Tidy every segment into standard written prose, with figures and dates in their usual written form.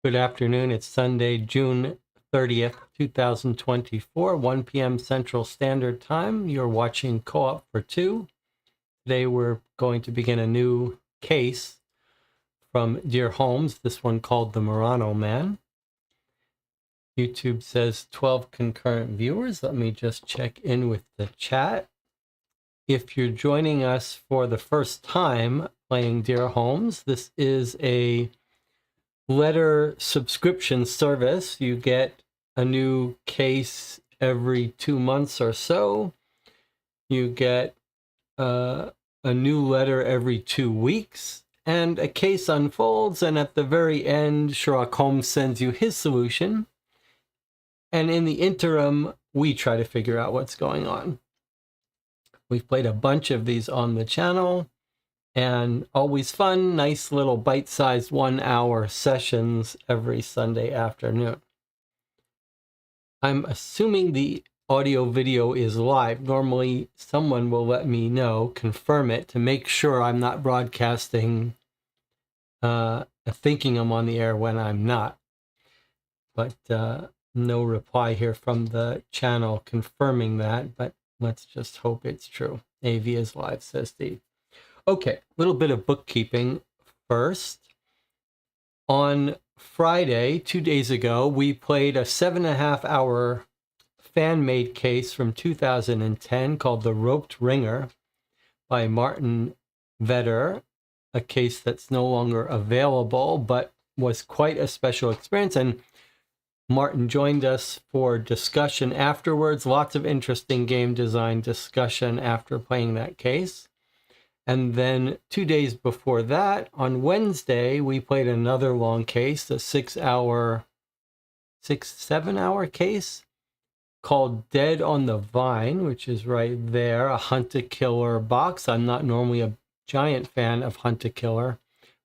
Good afternoon. It's Sunday, June 30th, 2024, 1 p.m. Central Standard Time. You're watching Co-op for Two. Today we're going to begin a new case from Dear Holmes, this one called The Murano Man. YouTube says 12 concurrent viewers. Let me just check in with the chat. If you're joining us for the first time playing Dear Holmes, this is a letter subscription service. You get a new case every 2 months or so. You get a new letter every 2 weeks, and a case unfolds, and at the very end, Sherlock Holmes sends you his solution. And in the interim, we try to figure out what's going on. We've played a bunch of these on the channel, and always fun, nice little bite-sized 1-hour sessions every Sunday afternoon. I'm assuming the audio video is live. Normally, someone will let me know, confirm it, to make sure I'm not broadcasting, thinking I'm on the air when I'm not. But no reply here from the channel confirming that, but let's just hope it's true. AV is live, says Steve. Okay, a little bit of bookkeeping first. On Friday, 2 days ago, we played a 7.5-hour fan-made case from 2010 called The Roped Ringer by Martin Vetter, a case that's no longer available, but was quite a special experience. And Martin joined us for discussion afterwards. Lots of interesting game design discussion after playing that case. And then 2 days before that, on Wednesday, we played another long case, a 7-hour case called Dead on the Vine, which is right there, a hunt-a-killer box. I'm not normally a giant fan of hunt-a-killer,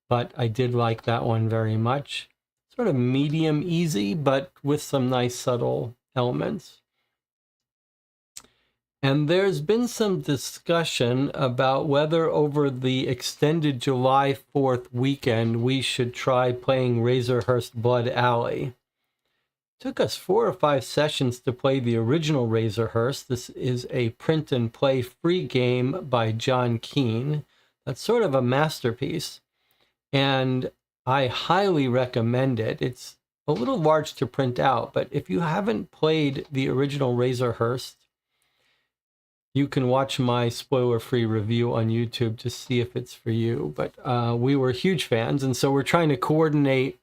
but I did like that one very much. Sort of medium easy, but with some nice subtle elements. And there's been some discussion about whether over the extended July 4th weekend we should try playing Razorhurst Blood Alley. It took us 4 or 5 sessions to play the original Razorhurst. This is a print and play free game by John Keane. That's sort of a masterpiece, and I highly recommend it. It's a little large to print out, but if you haven't played the original Razorhurst, you can watch my spoiler-free review on YouTube to see if it's for you. But we were huge fans, and so we're trying to coordinate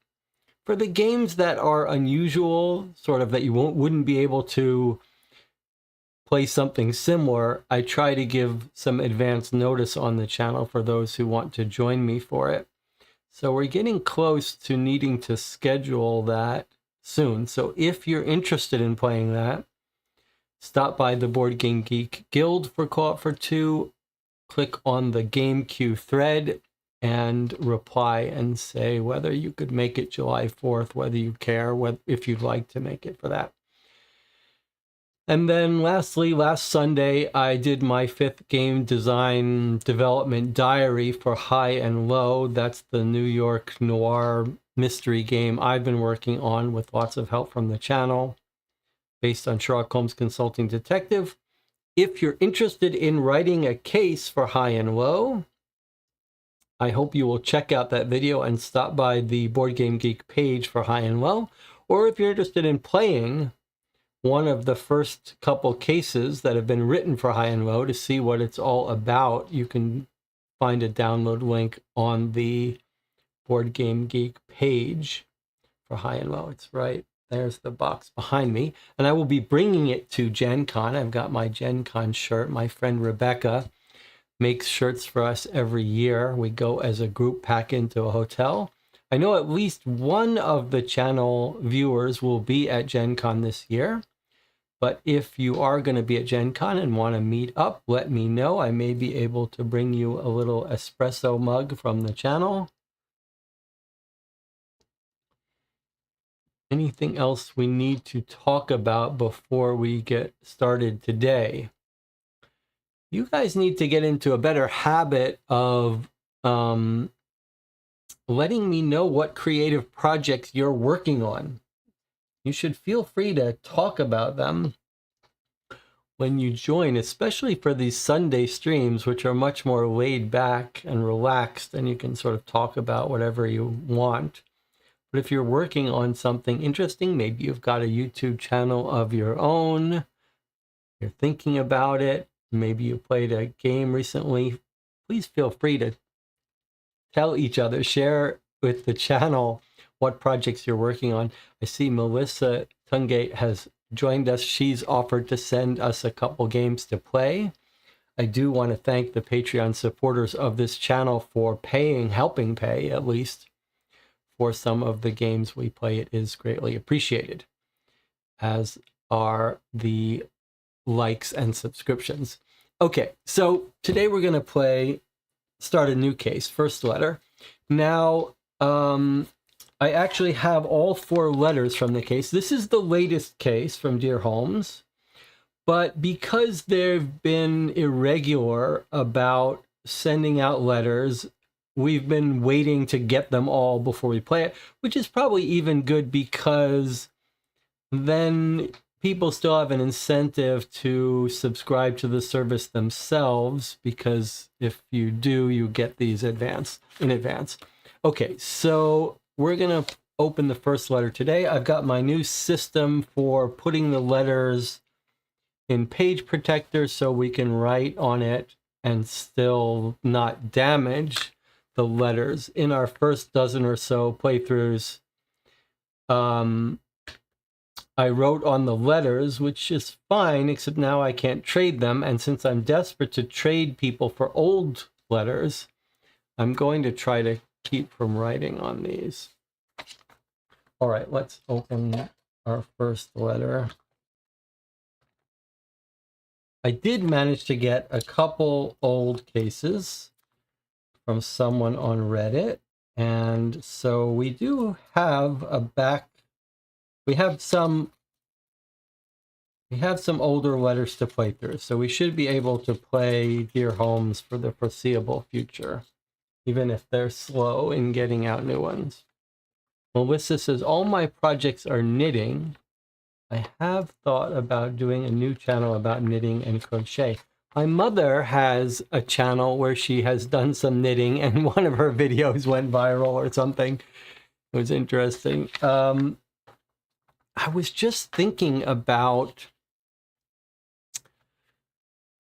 for the games that are unusual, sort of that you wouldn't be able to play something similar. I try to give some advance notice on the channel for those who want to join me for it. So we're getting close to needing to schedule that soon. So if you're interested in playing that, stop by the Board Game Geek Guild for Co-op for Two, click on the Game Queue thread, and reply and say whether you could make it July 4th, whether you care, if you'd like to make it for that. And then lastly, last Sunday, I did my 5th game design development diary for High and Low. That's the New York noir mystery game I've been working on with lots of help from the channel, based on Sherlock Holmes Consulting Detective. If you're interested in writing a case for High and Low, I hope you will check out that video and stop by the Board Game Geek page for High and Low. Or if you're interested in playing one of the first couple cases that have been written for High and Low to see what it's all about, you can find a download link on the Board Game Geek page for High and Low. It's right. There's the box behind me. And I will be bringing it to Gen Con. I've got my Gen Con shirt. My friend Rebecca makes shirts for us every year. We go as a group pack into a hotel. I know at least one of the channel viewers will be at Gen Con this year. But if you are going to be at Gen Con and want to meet up, let me know. I may be able to bring you a little espresso mug from the channel. Anything else we need to talk about before we get started today? You guys need to get into a better habit of letting me know what creative projects you're working on. You should feel free to talk about them when you join, especially for these Sunday streams, which are much more laid back and relaxed, and you can sort of talk about whatever you want. But if you're working on something interesting, maybe you've got a YouTube channel of your own, you're thinking about it, maybe you played a game recently, please feel free to tell each other, share with the channel what projects you're working on. I see Melissa Tungate has joined us. She's offered to send us a couple games to play. I do want to thank the Patreon supporters of this channel for helping pay at least, for some of the games we play. It is greatly appreciated, as are the likes and subscriptions. Okay, so today we're going to start a new case, first letter. Now, I actually have all 4 letters from the case. This is the latest case from Dear Holmes, but because they've been irregular about sending out letters, we've been waiting to get them all before we play it, which is probably even good, because then people still have an incentive to subscribe to the service themselves, because if you do, you get these in advance. Okay, so we're going to open the first letter today. I've got my new system for putting the letters in Page Protector so we can write on it and still not damage the letters. In our first dozen or so playthroughs, I wrote on the letters, which is fine, except now I can't trade them. And since I'm desperate to trade people for old letters, I'm going to try to keep from writing on these. All right, let's open our first letter. I did manage to get a couple old cases from someone on Reddit. And so we do have we have some older letters to play through, so we should be able to play Dear Holmes for the foreseeable future, even if they're slow in getting out new ones. Melissa says, all my projects are knitting. I have thought about doing a new channel about knitting and crochet. My mother has a channel where she has done some knitting, and one of her videos went viral or something. It was interesting. I was just thinking about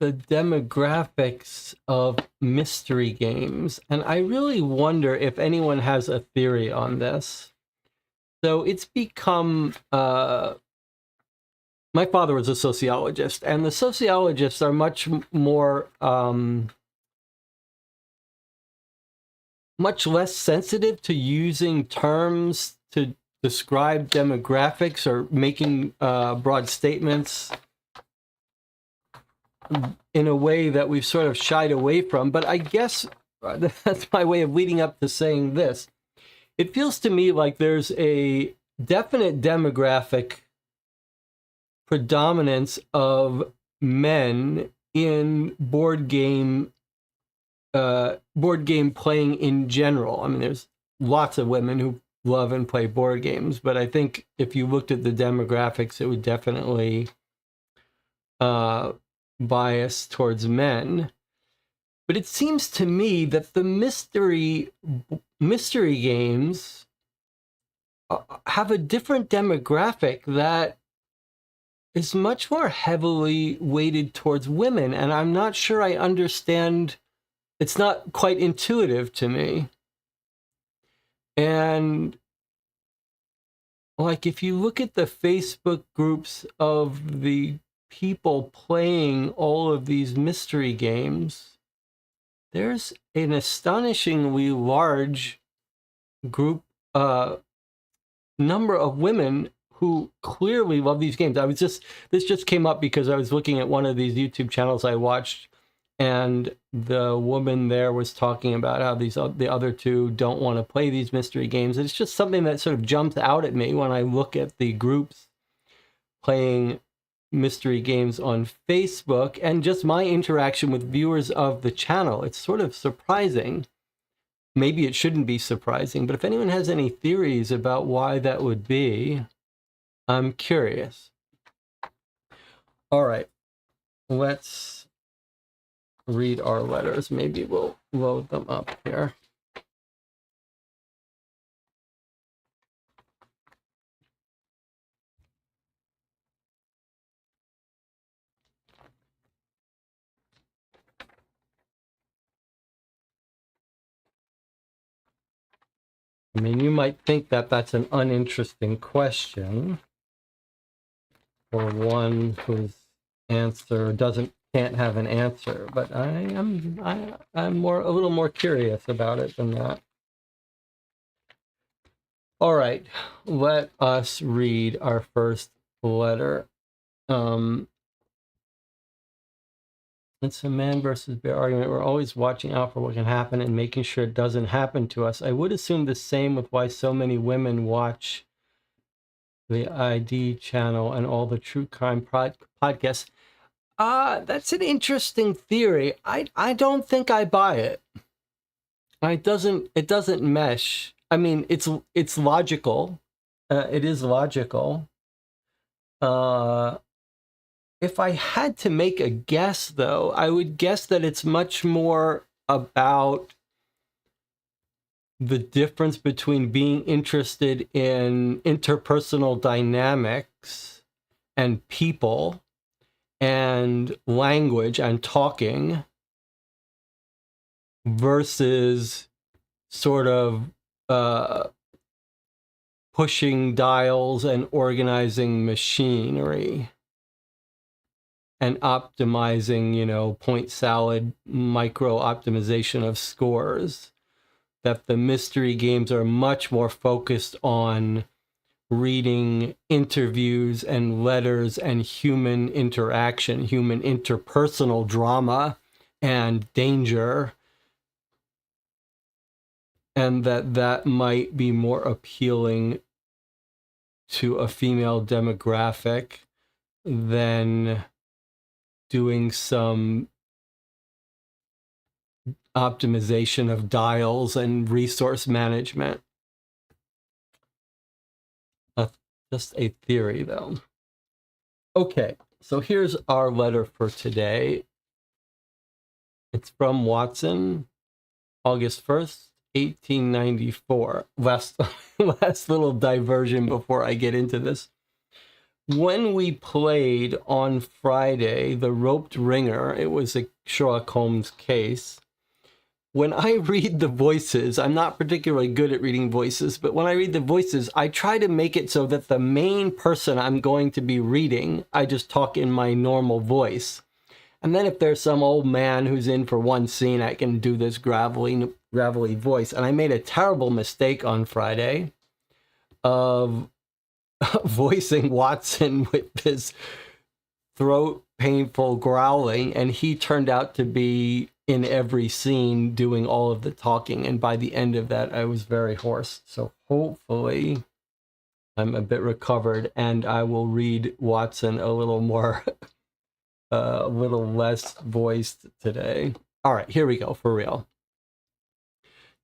the demographics of mystery games, and I really wonder if anyone has a theory on this. So it's become, my father was a sociologist, and the sociologists are much more, much less sensitive to using terms to describe demographics or making broad statements in a way that we've sort of shied away from. But I guess that's my way of leading up to saying this. It feels to me like there's a definite demographic predominance of men in board game playing in general. I mean, there's lots of women who love and play board games, but I think if you looked at the demographics, it would definitely bias towards men. But it seems to me that the mystery games have a different demographic that is much more heavily weighted towards women, and I'm not sure I understand. It's not quite intuitive to me. And like, if you look at the Facebook groups of the people playing all of these mystery games, there's an astonishingly large group, number of women who clearly love these games. This just came up because I was looking at one of these YouTube channels I watched, and the woman there was talking about how the other two don't want to play these mystery games. It's just something that sort of jumps out at me when I look at the groups playing mystery games on Facebook, and just my interaction with viewers of the channel. It's sort of surprising maybe it shouldn't be surprising, but if anyone has any theories about why that would be, I'm curious. All right, let's read our letters. Maybe we'll load them up here. I mean, you might think that that's an uninteresting question for one whose answer can't have an answer, but I'm a little more curious about it than that. All right, let us read our first letter. It's a man versus bear argument. We're always watching out for what can happen and making sure it doesn't happen to us. I would assume the same with why so many women watch the ID channel and all the true crime podcasts. That's an interesting theory. I don't think I buy it. It doesn't mesh. I mean, it's logical. It is logical. If I had to make a guess, though, I would guess that it's much more about the difference between being interested in interpersonal dynamics and people and language and talking versus sort of pushing dials and organizing machinery and optimizing, point salad micro optimization of scores. That the mystery games are much more focused on reading interviews and letters and human interaction, human interpersonal drama and danger, and that might be more appealing to a female demographic than doing some optimization of dials and resource management. Just a theory, though. Okay, so here's our letter for today. It's from Watson, August 1st, 1894. Last little diversion before I get into this. When we played on Friday the roped ringer, it was a Sherlock Holmes case. When I read the voices, I'm not particularly good at reading voices, but when I read the voices, I try to make it so that the main person I'm going to be reading, I just talk in my normal voice. And then if there's some old man who's in for one scene, I can do this gravelly voice. And I made a terrible mistake on Friday of voicing Watson with this throat painful growling, and he turned out to be in every scene doing all of the talking, and by the end of that I was very hoarse. So hopefully I'm a bit recovered and I will read Watson a little more a little less voiced today. All right, here we go, for real.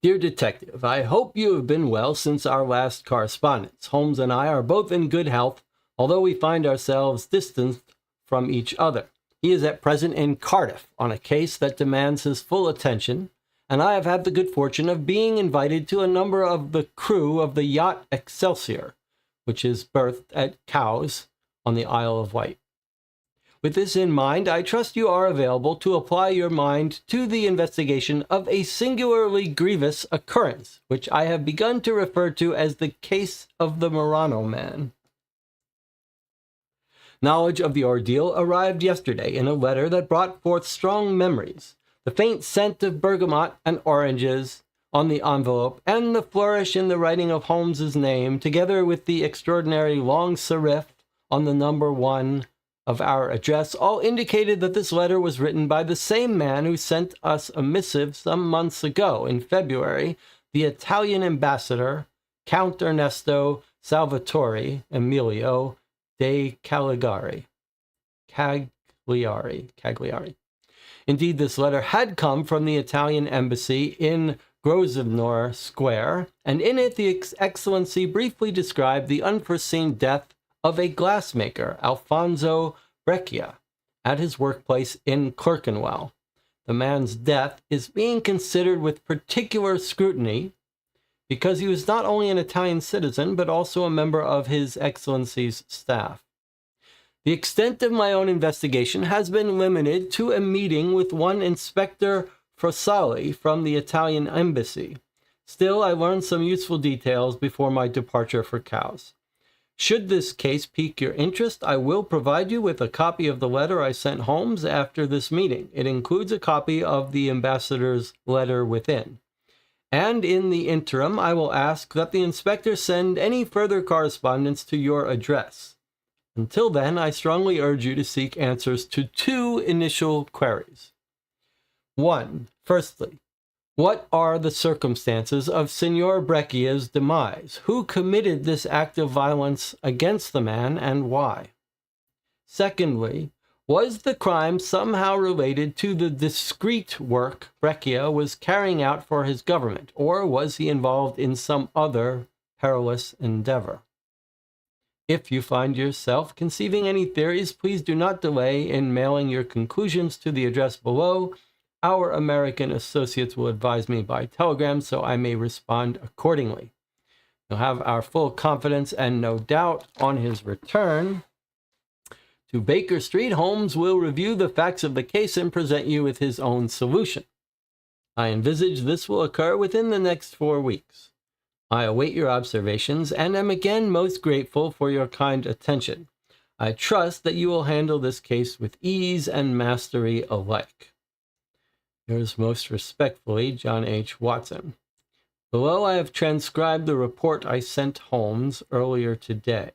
Dear Detective, I hope you have been well since our last correspondence. Holmes and I are both in good health, although we find ourselves distanced from each other. He is at present in Cardiff on a case that demands his full attention, and I have had the good fortune of being invited to a number of the crew of the yacht Excelsior, which is berthed at Cowes on the Isle of Wight. With this in mind, I trust you are available to apply your mind to the investigation of a singularly grievous occurrence, which I have begun to refer to as the case of the Murano man. Knowledge of the ordeal arrived yesterday in a letter that brought forth strong memories. The faint scent of bergamot and oranges on the envelope, and the flourish in the writing of Holmes's name, together with the extraordinary long serif on the number 1 of our address, all indicated that this letter was written by the same man who sent us a missive some months ago, in February, the Italian ambassador, Count Ernesto Salvatore Emilio de Cagliari. Indeed, this letter had come from the Italian embassy in Grosvenor Square, and in it the Excellency briefly described the unforeseen death of a glassmaker, Alfonso Breccia, at his workplace in Clerkenwell. The man's death is being considered with particular scrutiny because he was not only an Italian citizen, but also a member of His Excellency's staff. The extent of my own investigation has been limited to a meeting with one Inspector Frosali from the Italian embassy. Still, I learned some useful details before my departure for Cowes. Should this case pique your interest, I will provide you with a copy of the letter I sent Holmes after this meeting. It includes a copy of the ambassador's letter within. And in the interim, I will ask that the inspector send any further correspondence to your address. Until then, I strongly urge you to seek answers to two initial queries. 1. Firstly, what are the circumstances of Signor Breccia's demise? Who committed this act of violence against the man, and why? Secondly, was the crime somehow related to the discreet work Breccia was carrying out for his government, or was he involved in some other perilous endeavor? If you find yourself conceiving any theories, please do not delay in mailing your conclusions to the address below. Our American associates will advise me by telegram so I may respond accordingly. You'll have our full confidence, and no doubt on his return to Baker Street, Holmes will review the facts of the case and present you with his own solution. I envisage this will occur within the next 4 weeks. I await your observations and am again most grateful for your kind attention. I trust that you will handle this case with ease and mastery alike. Yours most respectfully, John H. Watson. Below I have transcribed the report I sent Holmes earlier today.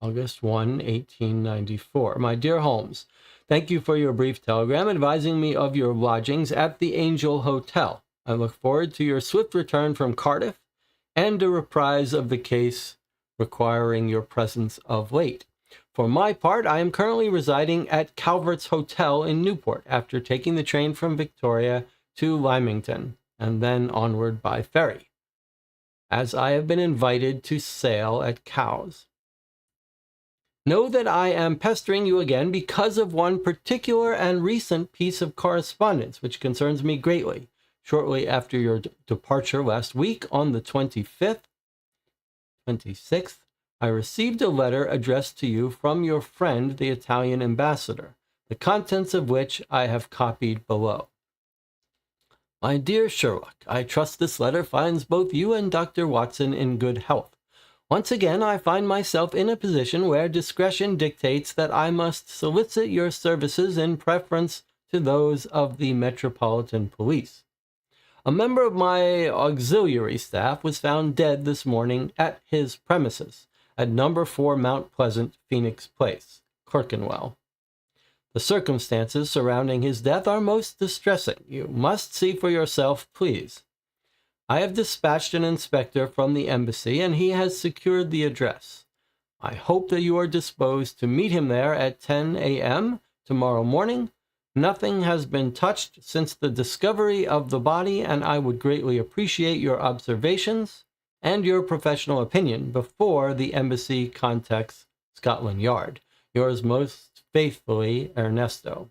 August 1, 1894. My dear Holmes, thank you for your brief telegram advising me of your lodgings at the Angel Hotel. I look forward to your swift return from Cardiff and a reprise of the case requiring your presence of late. For my part, I am currently residing at Calvert's Hotel in Newport after taking the train from Victoria to Lymington and then onward by ferry, as I have been invited to sail at Cowes. Know that I am pestering you again because of one particular and recent piece of correspondence which concerns me greatly. Shortly after your departure last week, on the 26th, I received a letter addressed to you from your friend, the Italian ambassador, the contents of which I have copied below. My dear Sherlock, I trust this letter finds both you and Dr. Watson in good health. Once again, I find myself in a position where discretion dictates that I must solicit your services in preference to those of the Metropolitan Police. A member of my auxiliary staff was found dead this morning at his premises at No. 4 Mount Pleasant, Phoenix Place, Clerkenwell. The circumstances surrounding his death are most distressing. You must see for yourself, please. I have dispatched an inspector from the embassy, and he has secured the address. I hope that you are disposed to meet him there at 10 a.m. tomorrow morning. Nothing has been touched since the discovery of the body, and I would greatly appreciate your observations and your professional opinion before the embassy contacts Scotland Yard. Yours most faithfully, Ernesto.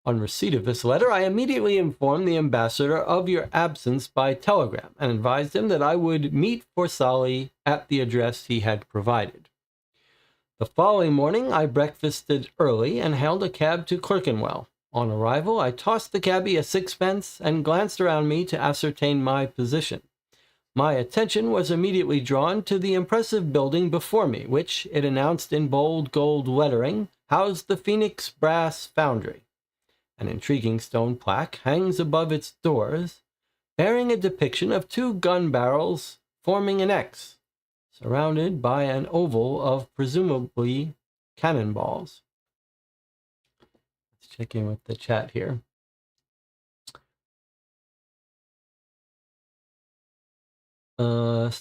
On receipt of this letter, I immediately informed the ambassador of your absence by telegram and advised him that I would meet Forsali at the address he had provided. The following morning, I breakfasted early and hailed a cab to Clerkenwell. On arrival, I tossed the cabby a sixpence and glanced around me to ascertain my position. My attention was immediately drawn to the impressive building before me, which, it announced in bold gold lettering, housed the Phoenix Brass Foundry. An intriguing stone plaque hangs above its doors, bearing a depiction of 2 gun barrels forming an X, surrounded by an oval of presumably cannonballs. Let's check in with the chat here.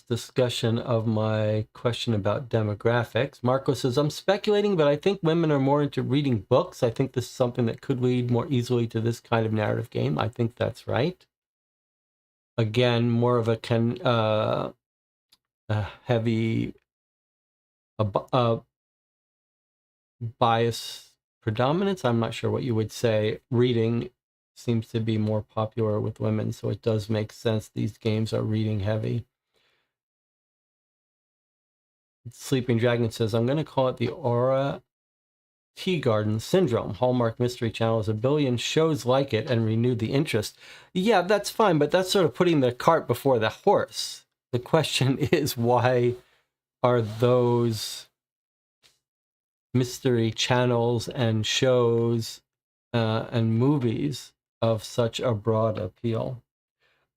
Discussion of my question about demographics. Marco says, I'm speculating, but I think women are more into reading books. I think this is something that could lead more easily to this kind of narrative game. I think that's right. again, more of a heavy bias predominance. I'm not sure what you would say. Reading seems to be more popular with women, so it does make sense these games are reading heavy. Sleeping Dragon says, I'm going to call it the Aura Tea Garden Syndrome. Hallmark Mystery Channel has a billion shows like it and renewed the interest. Yeah, that's fine, but that's sort of putting the cart before the horse. The question is, why are those mystery channels and shows and movies of such a broad appeal?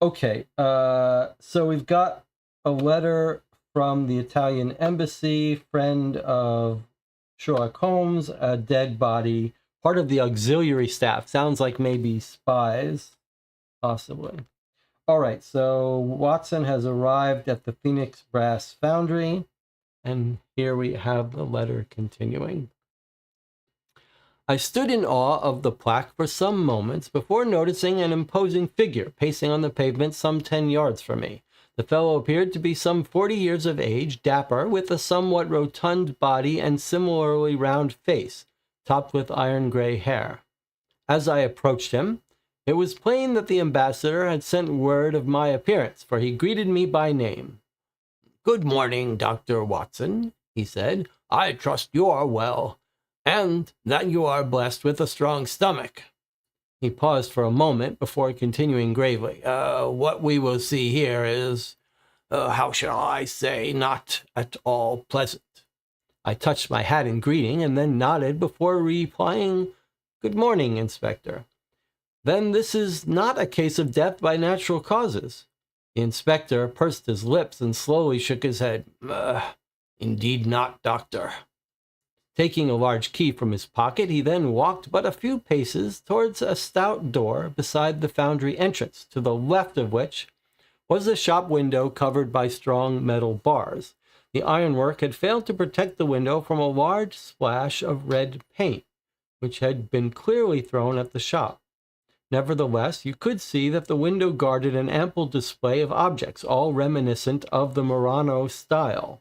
Okay, so we've got a letter from the Italian embassy, friend of Sherlock Holmes, a dead body, part of the auxiliary staff. Sounds like maybe spies, possibly. All right, so Watson has arrived at the Phoenix Brass Foundry, and here we have the letter continuing. I stood in awe of the plaque for some moments before noticing an imposing figure pacing on the pavement some 10 yards from me. The fellow appeared to be some 40 years of age, dapper, with a somewhat rotund body and similarly round face, topped with iron gray hair. As I approached him, it was plain that the ambassador had sent word of my appearance, for he greeted me by name. "Good morning, Dr. Watson," he said. "I trust you are well, and that you are blessed with a strong stomach." He paused for a moment before continuing gravely. What we will see here is, how shall I say, not at all pleasant." I touched my hat in greeting and then nodded before replying, "Good morning, Inspector." "Then this is not a case of death by natural causes?" The inspector pursed his lips and slowly shook his head. Indeed not, Doctor." Taking a large key from his pocket, he then walked but a few paces towards a stout door beside the foundry entrance, to the left of which was a shop window covered by strong metal bars. The ironwork had failed to protect the window from a large splash of red paint, which had been clearly thrown at the shop. Nevertheless, you could see that the window guarded an ample display of objects, all reminiscent of the Murano style.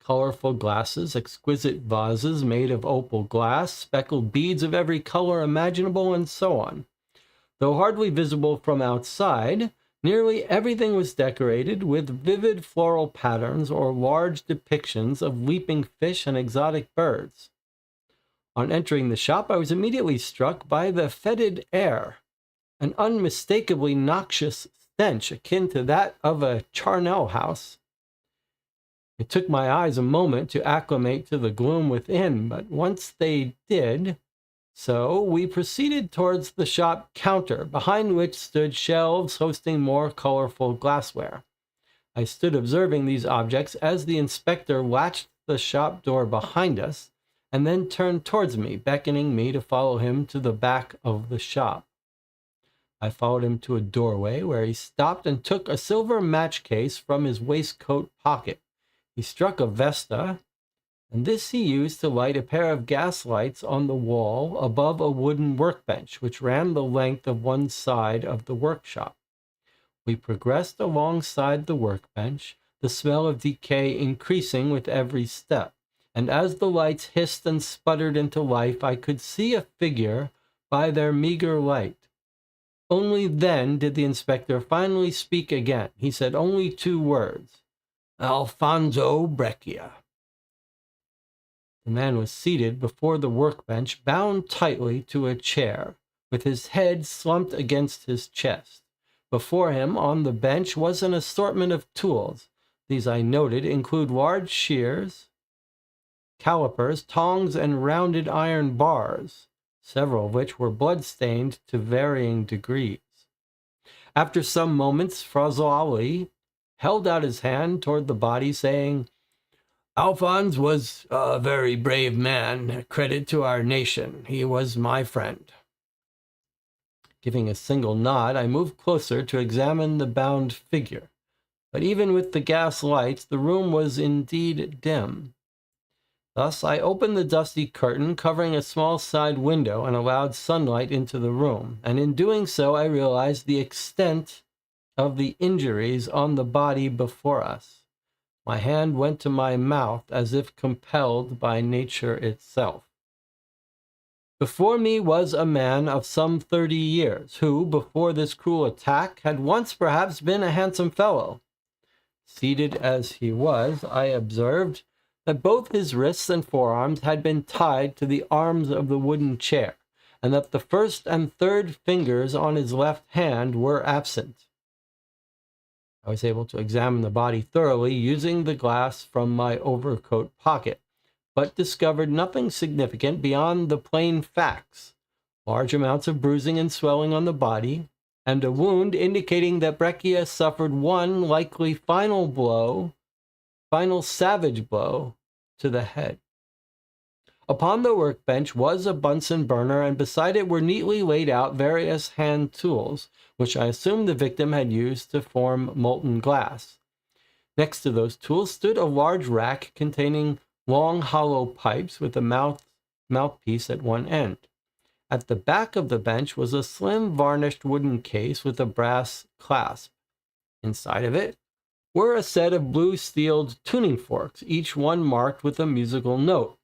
Colorful glasses, exquisite vases made of opal glass, speckled beads of every color imaginable, and so on. Though hardly visible from outside, nearly everything was decorated with vivid floral patterns or large depictions of leaping fish and exotic birds. On entering the shop, I was immediately struck by the fetid air, an unmistakably noxious stench akin to that of a charnel house. It took my eyes a moment to acclimate to the gloom within, but once they did so, we proceeded towards the shop counter, behind which stood shelves hosting more colorful glassware. I stood observing these objects as the inspector latched the shop door behind us, and then turned towards me, beckoning me to follow him to the back of the shop. I followed him to a doorway where he stopped and took a silver match case from his waistcoat pocket. He struck a Vesta, and this he used to light a pair of gas lights on the wall above a wooden workbench, which ran the length of one side of the workshop. We progressed alongside the workbench, the smell of decay increasing with every step, and as the lights hissed and sputtered into life, I could see a figure by their meager light. Only then did the inspector finally speak again. He said only 2 words. "Alfonso Breccia." The man was seated before the workbench, bound tightly to a chair, with his head slumped against his chest. Before him, on the bench, was an assortment of tools. These, I noted, include large shears, calipers, tongs, and rounded iron bars, several of which were blood-stained to varying degrees. After some moments, Frazoli held out his hand toward the body, saying, "Alphonse was a very brave man, credit to our nation. He was my friend." Giving a single nod, I moved closer to examine the bound figure. But even with the gas lights, the room was indeed dim. Thus, I opened the dusty curtain covering a small side window and allowed sunlight into the room, and in doing so, I realized the extent of the injuries on the body before us. My hand went to my mouth as if compelled by nature itself. Before me was a man of some 30 years, who, before this cruel attack, had once perhaps been a handsome fellow. Seated as he was, I observed that both his wrists and forearms had been tied to the arms of the wooden chair, and that the first and third fingers on his left hand were absent. I was able to examine the body thoroughly using the glass from my overcoat pocket, but discovered nothing significant beyond the plain facts: large amounts of bruising and swelling on the body, and a wound indicating that Breccia suffered one likely final savage blow to the head. Upon the workbench was a Bunsen burner, and beside it were neatly laid out various hand tools, which I assumed the victim had used to form molten glass. Next to those tools stood a large rack containing long hollow pipes with a mouthpiece at one end. At the back of the bench was a slim varnished wooden case with a brass clasp. Inside of it were a set of blue-steeled tuning forks, each one marked with a musical note.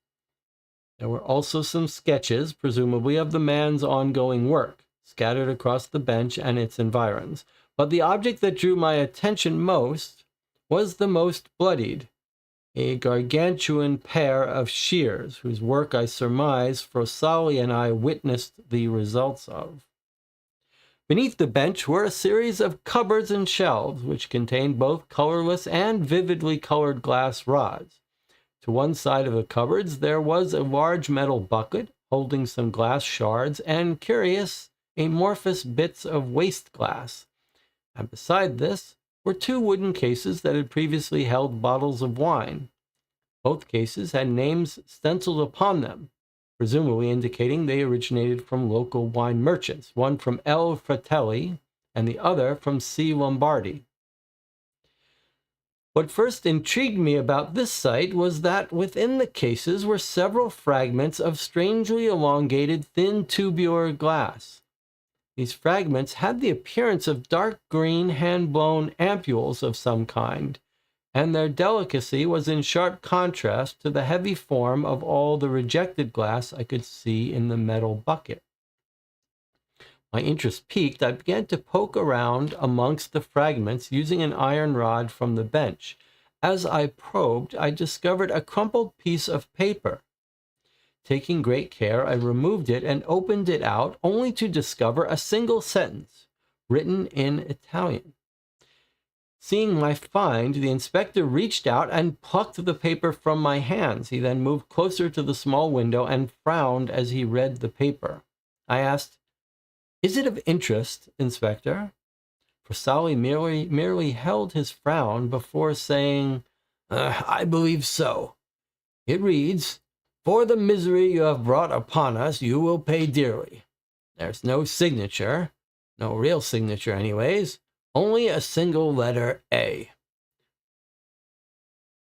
There were also some sketches, presumably of the man's ongoing work, scattered across the bench and its environs. But the object that drew my attention most was the most bloodied, a gargantuan pair of shears, whose work I surmise Frossali and I witnessed the results of. Beneath the bench were a series of cupboards and shelves, which contained both colorless and vividly colored glass rods. To one side of the cupboards there was a large metal bucket holding some glass shards and curious amorphous bits of waste glass, and beside this were two wooden cases that had previously held bottles of wine. Both cases had names stenciled upon them, presumably indicating they originated from local wine merchants, one from L. Fratelli and the other from C. Lombardi. What first intrigued me about this sight was that within the cases were several fragments of strangely elongated, thin tubular glass. These fragments had the appearance of dark green, hand-blown ampules of some kind, and their delicacy was in sharp contrast to the heavy form of all the rejected glass I could see in the metal bucket. My interest piqued, I began to poke around amongst the fragments using an iron rod from the bench. As I probed, I discovered a crumpled piece of paper. Taking great care, I removed it and opened it out, only to discover a single sentence, written in Italian. Seeing my find, the inspector reached out and plucked the paper from my hands. He then moved closer to the small window and frowned as he read the paper. I asked, "Is it of interest, Inspector?" Frossali merely held his frown before saying, "I believe so. It reads, 'For the misery you have brought upon us, you will pay dearly.' There's no signature, no real signature anyways, only a single letter A."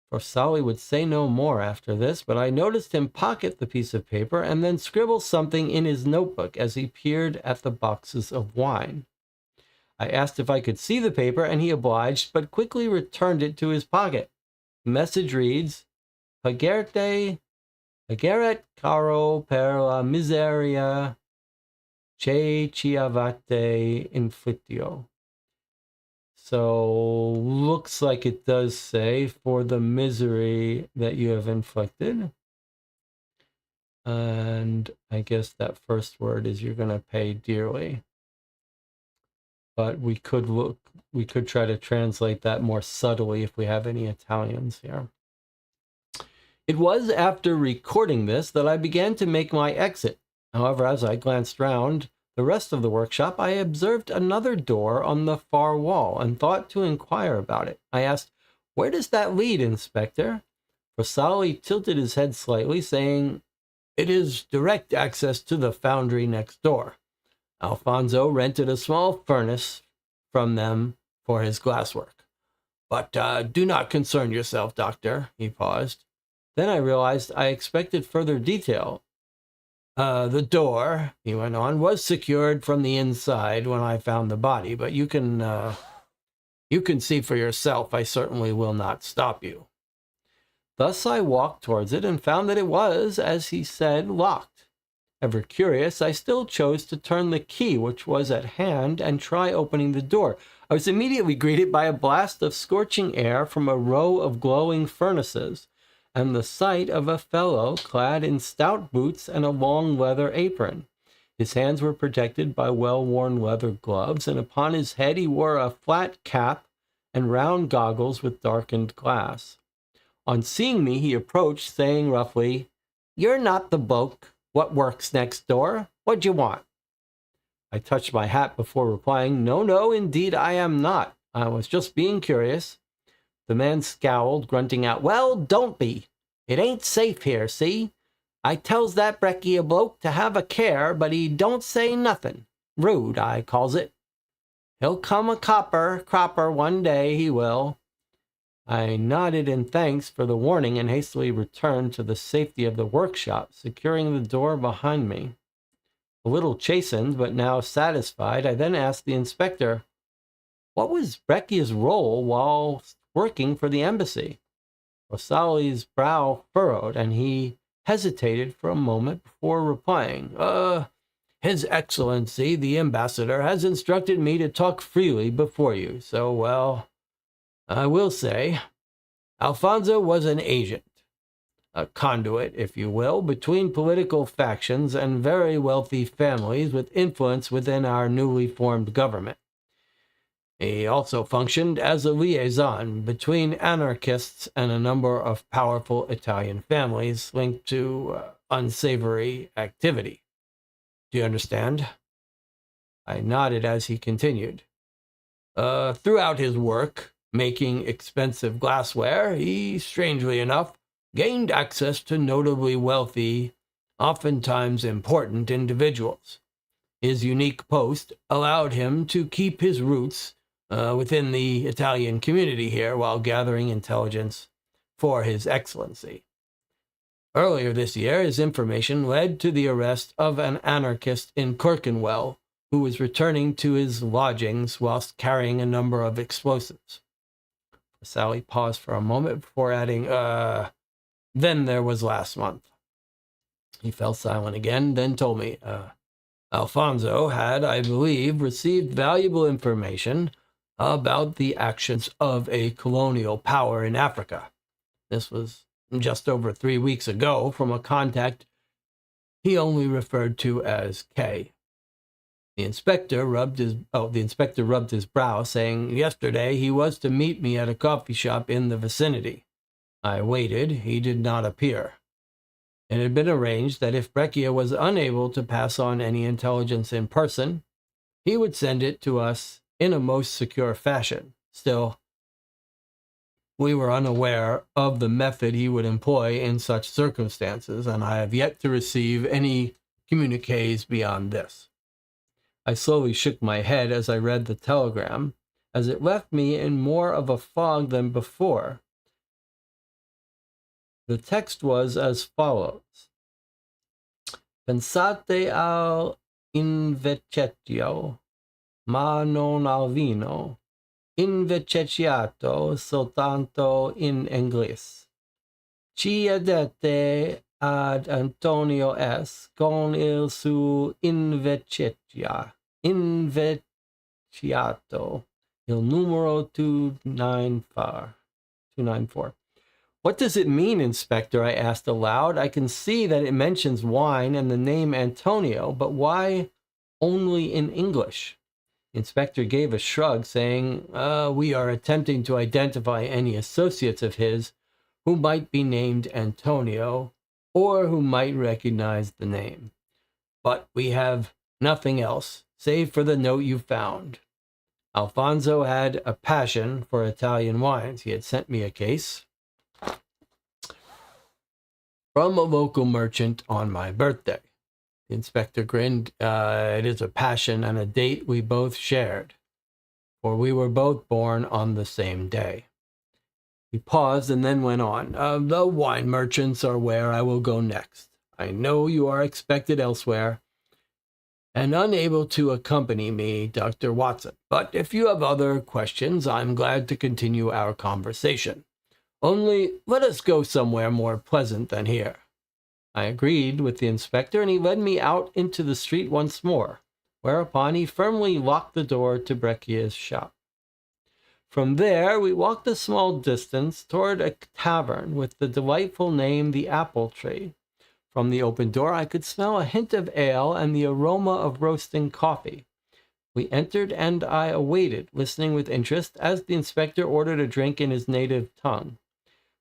Frossali would say no more after this, but I noticed him pocket the piece of paper and then scribble something in his notebook as he peered at the boxes of wine. I asked if I could see the paper, and he obliged, but quickly returned it to his pocket. The message reads, Pageret caro per la miseria che ci avete inflittio." So, looks like it does say, "for the misery that you have inflicted." And I guess that first word is "you're going to pay dearly." But we could try to translate that more subtly if we have any Italians here. It was after recording this that I began to make my exit. However, as I glanced round the rest of the workshop, I observed another door on the far wall and thought to inquire about it. I asked, "Where does that lead, Inspector?" Frossali tilted his head slightly, saying, "It is direct access to the foundry next door. Alfonso rented a small furnace from them for his glasswork. But do not concern yourself, Doctor." He paused. Then I realized I expected further detail. "The door," he went on, "was secured from the inside when I found the body, but you can You can see for yourself. I certainly will not stop you." Thus I walked towards it and found that it was, as he said, locked. Ever curious, I still chose to turn the key which was at hand and try opening the door. I was immediately greeted by a blast of scorching air from a row of glowing furnaces, and the sight of a fellow clad in stout boots and a long leather apron. His hands were protected by well-worn leather gloves, and upon his head he wore a flat cap and round goggles with darkened glass. On seeing me, he approached, saying roughly, "You're not the bloke what works next door. What'd you want?" I touched my hat before replying, No, indeed I am not. I was just being curious." The man scowled, grunting out, "Well, don't be. It ain't safe here, see? I tells that Brecky a bloke to have a care, but he don't say nothing. Rude, I calls it. He'll come a cropper one day, he will." I nodded in thanks for the warning and hastily returned to the safety of the workshop, securing the door behind me. A little chastened, but now satisfied, I then asked the inspector, what was Breckia's role while working for the embassy? Rosali's brow furrowed, and he hesitated for a moment before replying, His Excellency, the ambassador, has instructed me to talk freely before you, so, well, I will say, Alfonso was an agent, a conduit, if you will, between political factions and very wealthy families with influence within our newly formed government. He also functioned as a liaison between anarchists and a number of powerful Italian families linked to unsavory activity. Do you understand? I nodded as he continued. Throughout his work, making expensive glassware, he, strangely enough, gained access to notably wealthy, oftentimes important individuals. His unique post allowed him to keep his roots within the Italian community here while gathering intelligence for His Excellency. Earlier this year, his information led to the arrest of an anarchist in Clerkenwell who was returning to his lodgings whilst carrying a number of explosives. Sally paused for a moment before adding, then there was last month. He fell silent again, then told me, Alfonso had, I believe, received valuable information about the actions of a colonial power in Africa. This was just over 3 weeks ago from a contact he only referred to as K. The inspector rubbed his brow, saying, yesterday he was to meet me at a coffee shop in the vicinity. I waited. He did not appear. It had been arranged that if Breccia was unable to pass on any intelligence in person, he would send it to us in a most secure fashion. Still, we were unaware of the method he would employ in such circumstances, and I have yet to receive any communiques beyond this. I slowly shook my head as I read the telegram, as it left me in more of a fog than before. The text was as follows. Pensate al invecchiato, ma non al vino. Invecchiato soltanto in Inglese. Ci adete ad Antonio S. con il suo invecchiato, il numero 294. What does it mean, Inspector? I asked aloud. I can see that it mentions wine and the name Antonio, but why only in English? The inspector gave a shrug, saying, we are attempting to identify any associates of his who might be named Antonio or who might recognize the name. But we have nothing else, save for the note you found. Alfonso had a passion for Italian wines. He had sent me a case from a local merchant on my birthday. The inspector grinned. It is a passion and a date we both shared, for we were both born on the same day. He paused and then went on. The wine merchants are where I will go next. I know you are expected elsewhere, and unable to accompany me, Dr. Watson. But if you have other questions, I'm glad to continue our conversation. Only let us go somewhere more pleasant than here. I agreed with the inspector, and he led me out into the street once more, whereupon he firmly locked the door to Breccia's shop. From there, we walked a small distance toward a tavern with the delightful name The Apple Tree. From the open door, I could smell a hint of ale and the aroma of roasting coffee. We entered, and I awaited, listening with interest, as the inspector ordered a drink in his native tongue.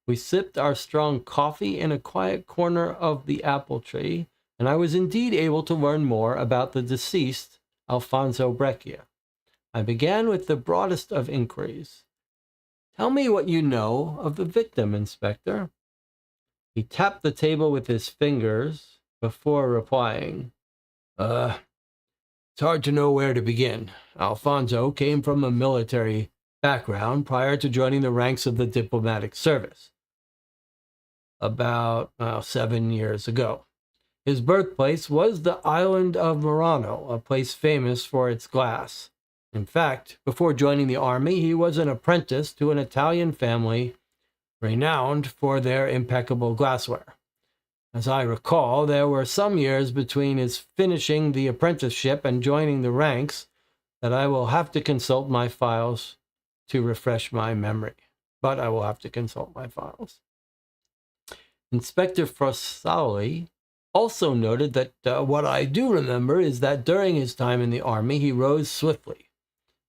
We sipped our strong coffee in a quiet corner of the apple tree, and I was indeed able to learn more about the deceased Alfonso Breccia. I began with the broadest of inquiries. Tell me what you know of the victim, Inspector. He tapped the table with his fingers before replying. It's hard to know where to begin. Alfonso came from a military background prior to joining the ranks of the diplomatic service. About 7 years ago. His birthplace was the island of Murano, a place famous for its glass. In fact, before joining the army, he was an apprentice to an Italian family renowned for their impeccable glassware. As I recall, there were some years between his finishing the apprenticeship and joining the ranks that I will have to consult my files to refresh my memory. But I will have to consult my files. Inspector Frossali also noted that what I do remember is that during his time in the army, he rose swiftly.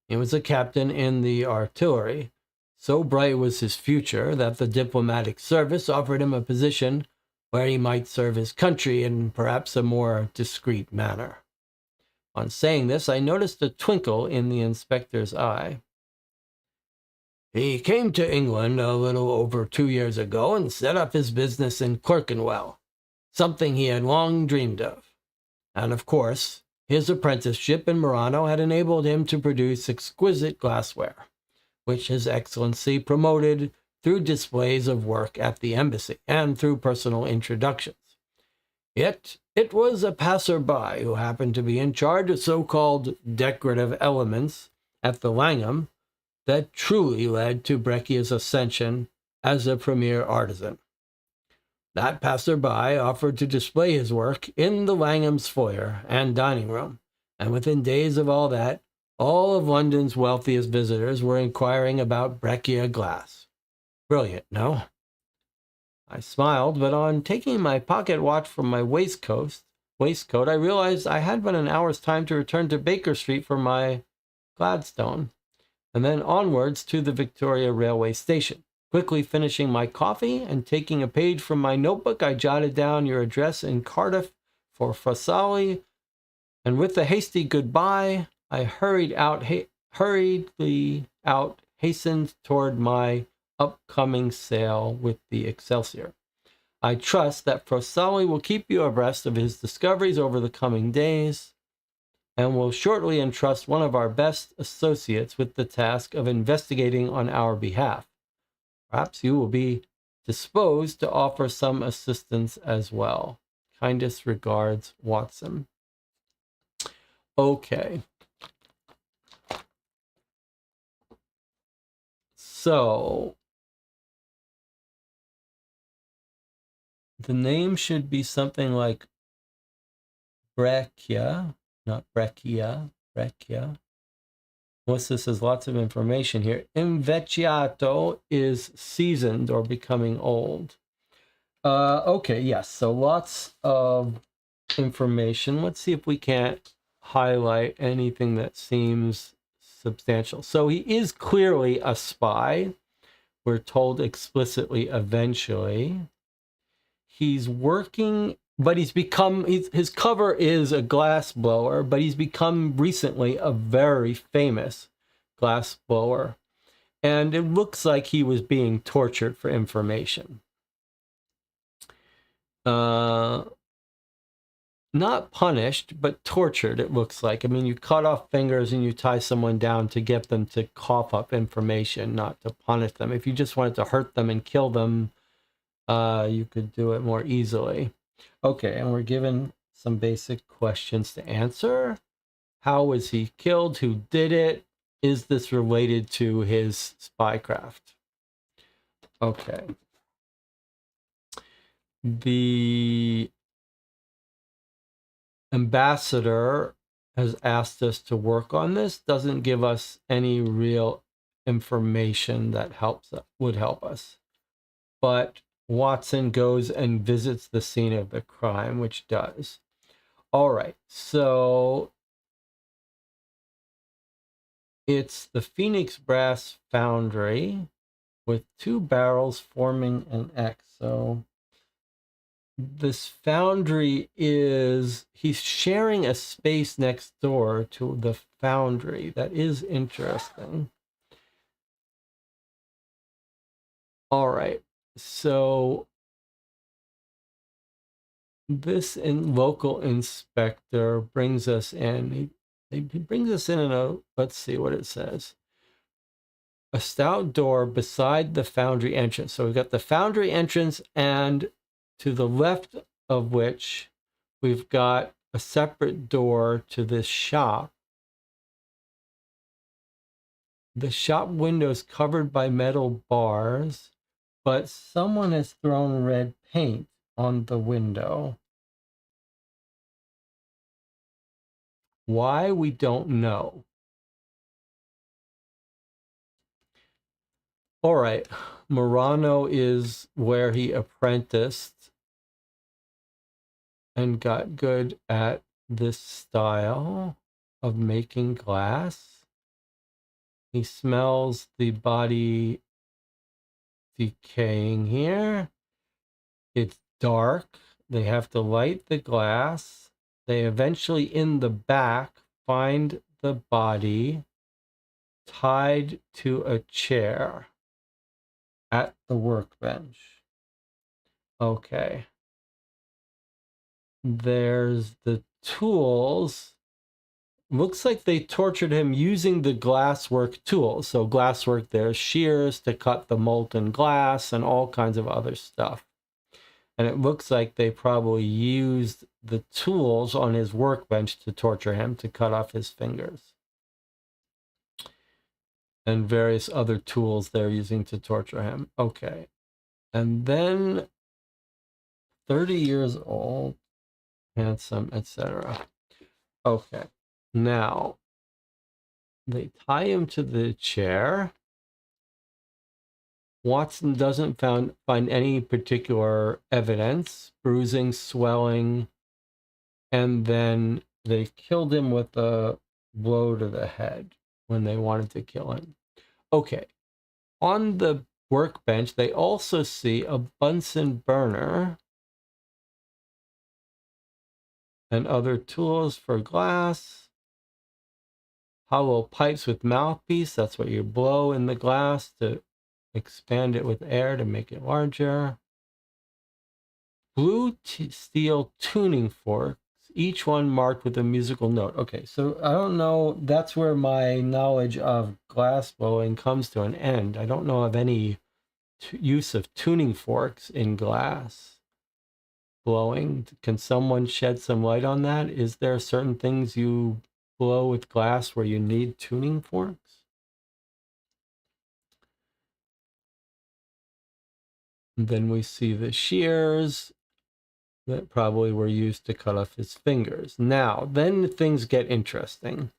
He was a captain in the artillery. So bright was his future that the diplomatic service offered him a position where he might serve his country in perhaps a more discreet manner. On saying this, I noticed a twinkle in the inspector's eye. He came to England a little over 2 years ago and set up his business in Clerkenwell, something he had long dreamed of. And of course, his apprenticeship in Murano had enabled him to produce exquisite glassware, which His Excellency promoted through displays of work at the embassy and through personal introductions. Yet it was a passer-by who happened to be in charge of so-called decorative elements at the Langham that truly led to Breccia's ascension as a premier artisan. That passer-by offered to display his work in the Langham's foyer and dining room, and within days of all that, all of London's wealthiest visitors were inquiring about Breccia glass. Brilliant, no? I smiled, but on taking my pocket watch from my waistcoat, I realized I had but an hour's time to return to Baker Street for my Gladstone, and then onwards to the Victoria Railway Station. Quickly finishing my coffee and taking a page from my notebook, I jotted down your address in Cardiff for Frossali, and with a hasty goodbye, I hurriedly out, hastened toward my upcoming sail with the Excelsior. I trust that Frossali will keep you abreast of his discoveries over the coming days, and will shortly entrust one of our best associates with the task of investigating on our behalf. Perhaps you will be disposed to offer some assistance as well. Kindest regards, Watson. Okay. So, the name should be something like Breccia, not Breccia, Breccia. Melissa says lots of information here. Invecchiato is seasoned or becoming old. Okay, yes, so lots of information. Let's see if we can't highlight anything that seems substantial. So he is clearly a spy. We're told explicitly eventually. He's working, but his cover is a glass blower, but he's become recently a very famous glass blower. And it looks like he was being tortured for information. Not punished, but tortured, it looks like. I mean, you cut off fingers and you tie someone down to get them to cough up information, not to punish them. If you just wanted to hurt them and kill them, you could do it more easily. Okay, and we're given some basic questions to answer. How was he killed? Who did it? Is this related to his spycraft? Okay. The ambassador has asked us to work on this, doesn't give us any real information that would help us. But Watson goes and visits the scene of the crime, which does. All right, so it's the Phoenix Brass Foundry with 2 barrels forming an X. So this foundry he's sharing a space next door to the foundry. That is interesting. All right, so this local inspector brings us in. He brings us in a, let's see what it says. A stout door beside the foundry entrance. So we've got the foundry entrance, and to the left of which we've got a separate door to this shop. The shop window is covered by metal bars, but someone has thrown red paint on the window. Why, we don't know. All right, Murano is where he apprenticed and got good at this style of making glass. He smells the body decaying here. It's dark. They have to light the glass. They eventually, in the back, find the body tied to a chair at the workbench. Okay. There's the tools. Looks like they tortured him using the glasswork tools. So glasswork, there's shears to cut the molten glass and all kinds of other stuff. And it looks like they probably used the tools on his workbench to torture him, to cut off his fingers. And various other tools they're using to torture him. Okay. And then 30 years old, handsome, etc. Okay. Now, they tie him to the chair. Watson doesn't find any particular evidence, bruising, swelling, and then they killed him with a blow to the head when they wanted to kill him. Okay. On the workbench, they also see a Bunsen burner and other tools for glass. Hollow pipes with mouthpiece. That's what you blow in the glass to expand it with air to make it larger. Blue steel tuning forks, each one marked with a musical note. Okay, so I don't know. That's where my knowledge of glass blowing comes to an end. I don't know of any use of tuning forks in glass blowing. Can someone shed some light on that? Is there certain things you blow with glass where you need tuning forks? And then we see the shears that probably were used to cut off his fingers. Now, then things get interesting.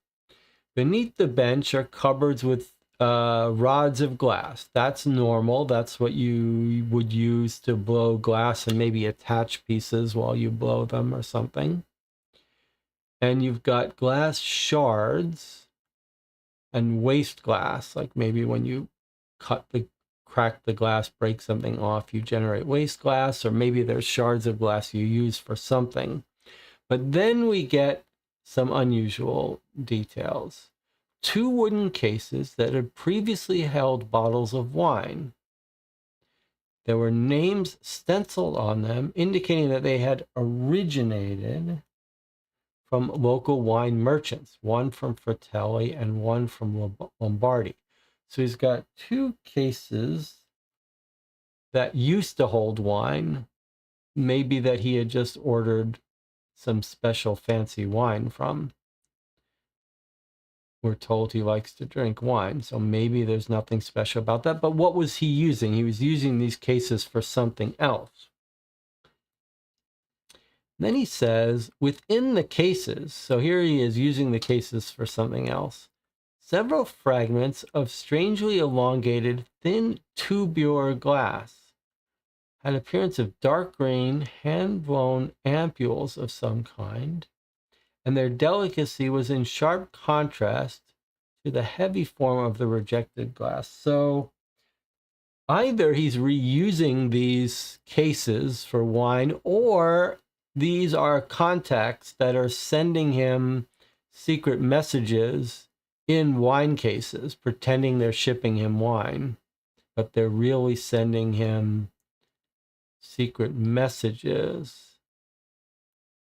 Beneath the bench are cupboards with rods of glass. That's normal. That's what you would use to blow glass and maybe attach pieces while you blow them or something. And you've got glass shards and waste glass, like maybe when you crack the glass, break something off, you generate waste glass, or maybe there's shards of glass you use for something. But then we get some unusual details. 2 wooden cases that had previously held bottles of wine. There were names stenciled on them, indicating that they had originated from local wine merchants, one from Fratelli and one from Lombardy. So he's got 2 cases that used to hold wine, maybe that he had just ordered some special fancy wine from. We're told he likes to drink wine, so maybe there's nothing special about that. But what was he using? He was using these cases for something else. Then he says, within the cases, so here he is using the cases for something else, several fragments of strangely elongated, thin tubular glass had appearance of dark green, hand-blown ampules of some kind, and their delicacy was in sharp contrast to the heavy form of the rejected glass. So either he's reusing these cases for wine, or these are contacts that are sending him secret messages in wine cases, pretending they're shipping him wine, but they're really sending him secret messages.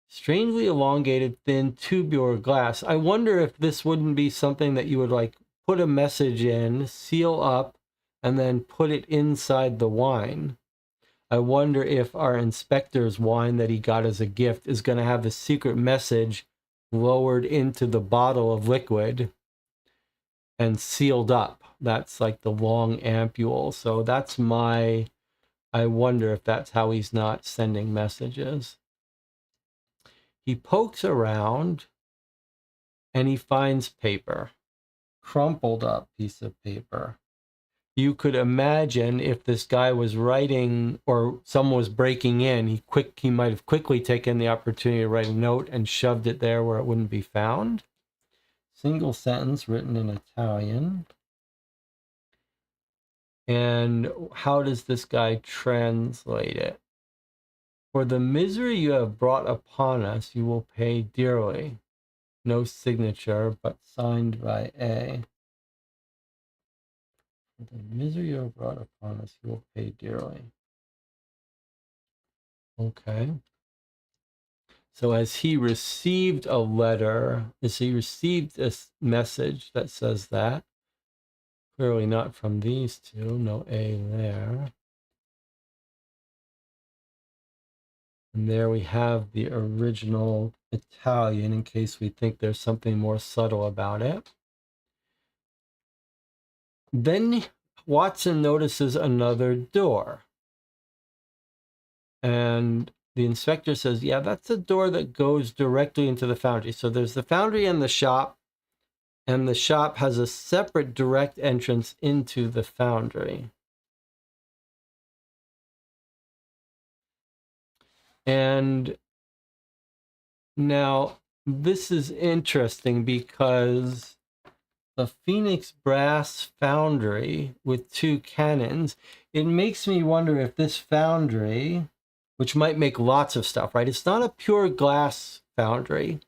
Strangely elongated, thin, tubular glass. I wonder if this wouldn't be something that you would like put a message in, seal up, and then put it inside the wine. I wonder if our inspector's wine that he got as a gift is going to have the secret message lowered into the bottle of liquid and sealed up. That's like the long ampule. So that's I wonder if that's how he's not sending messages. He pokes around and he finds paper, crumpled up piece of paper. You could imagine if this guy was writing or someone was breaking in, he might have quickly taken the opportunity to write a note and shoved it there where it wouldn't be found. Single sentence written in Italian. And how does this guy translate it? For the misery you have brought upon us, you will pay dearly. No signature, but signed by A. For the misery you have brought upon us, you will pay dearly. Okay. So as he received a letter, as he received a message that says that, clearly not from these two, no A there. And there we have the original Italian in case we think there's something more subtle about it. Then Watson notices another door. And the inspector says, yeah, that's a door that goes directly into the foundry. So there's the foundry and the shop has a separate direct entrance into the foundry. And now this is interesting because the Phoenix brass foundry with two cannons, it makes me wonder if this foundry, which might make lots of stuff, right? It's not a pure glass foundry.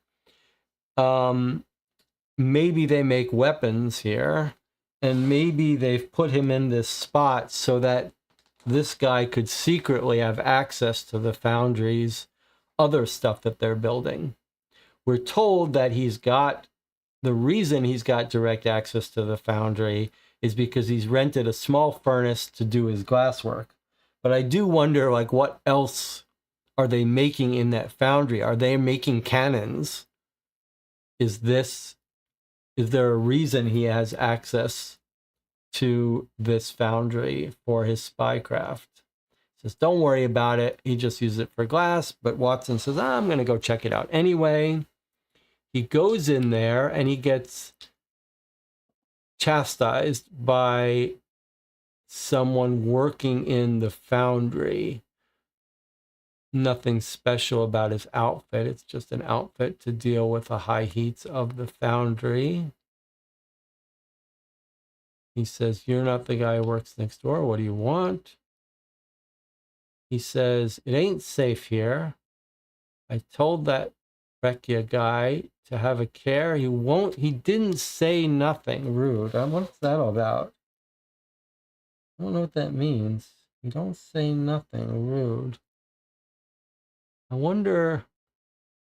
Maybe they make weapons here, and maybe they've put him in this spot so that this guy could secretly have access to the foundry's other stuff that they're building. We're told that the reason he's got direct access to the foundry is because he's rented a small furnace to do his glasswork. But I do wonder, like, what else are they making in that foundry? Are they making cannons? Is there a reason he has access to this foundry for his spycraft? Says, don't worry about it. He just uses it for glass. But Watson says, I'm going to go check it out anyway. He goes in there and he gets chastised by someone working in the foundry. Nothing special about his outfit. It's just an outfit to deal with the high heats of the foundry. He says, you're not the guy who works next door. What do you want? He says, it ain't safe here. I told that Recchia guy to have a care. He didn't say nothing rude. What's that all about? I don't know what that means. You don't say nothing rude. I wonder,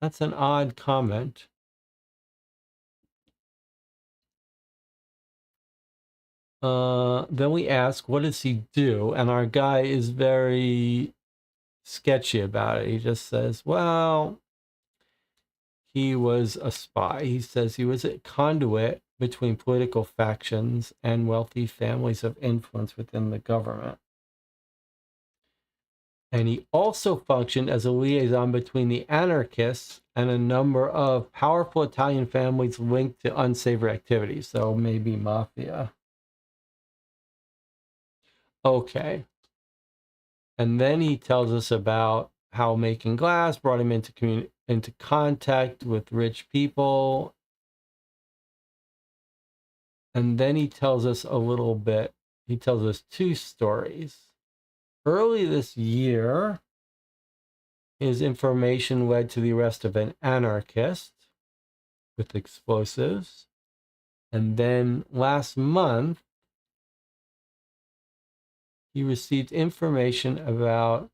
that's an odd comment. Then we ask, what does he do? And our guy is very sketchy about it. He just says, well, he was a spy. He says he was a conduit between political factions and wealthy families of influence within the government. And he also functioned as a liaison between the anarchists and a number of powerful Italian families linked to unsavory activities. So maybe mafia. Okay. And then he tells us about how making glass brought him into contact with rich people. And then he tells us a little bit. He tells us two stories. Early this year, his information led to the arrest of an anarchist with explosives. And then last month, he received information about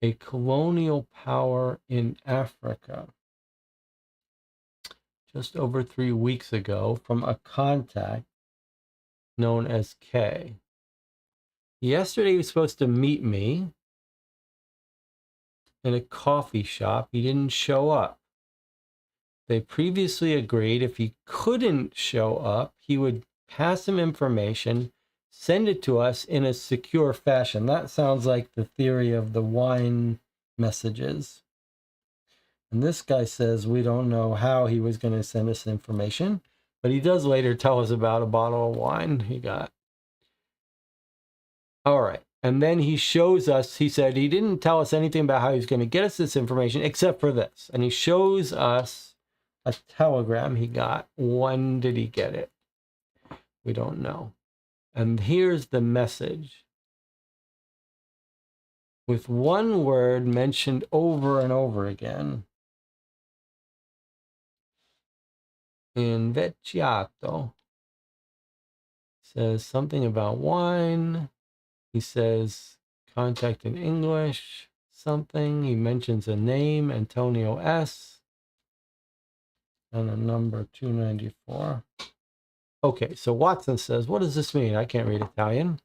a colonial power in Africa just over 3 weeks ago from a contact known as K. Yesterday, he was supposed to meet me in a coffee shop. He didn't show up. They previously agreed if he couldn't show up, he would pass him information, send it to us in a secure fashion. That sounds like the theory of the wine messages. And this guy says we don't know how he was going to send us information, but he does later tell us about a bottle of wine he got. All right. And then he shows us, he said he didn't tell us anything about how he was going to get us this information except for this. And he shows us a telegram he got. When did he get it? We don't know. And here's the message. With one word mentioned over and over again. Invecchiato. Says something about wine. He says contact in English. Something. He mentions a name, Antonio S. And a number 294. Okay, so Watson says, what does this mean? I can't read Italian.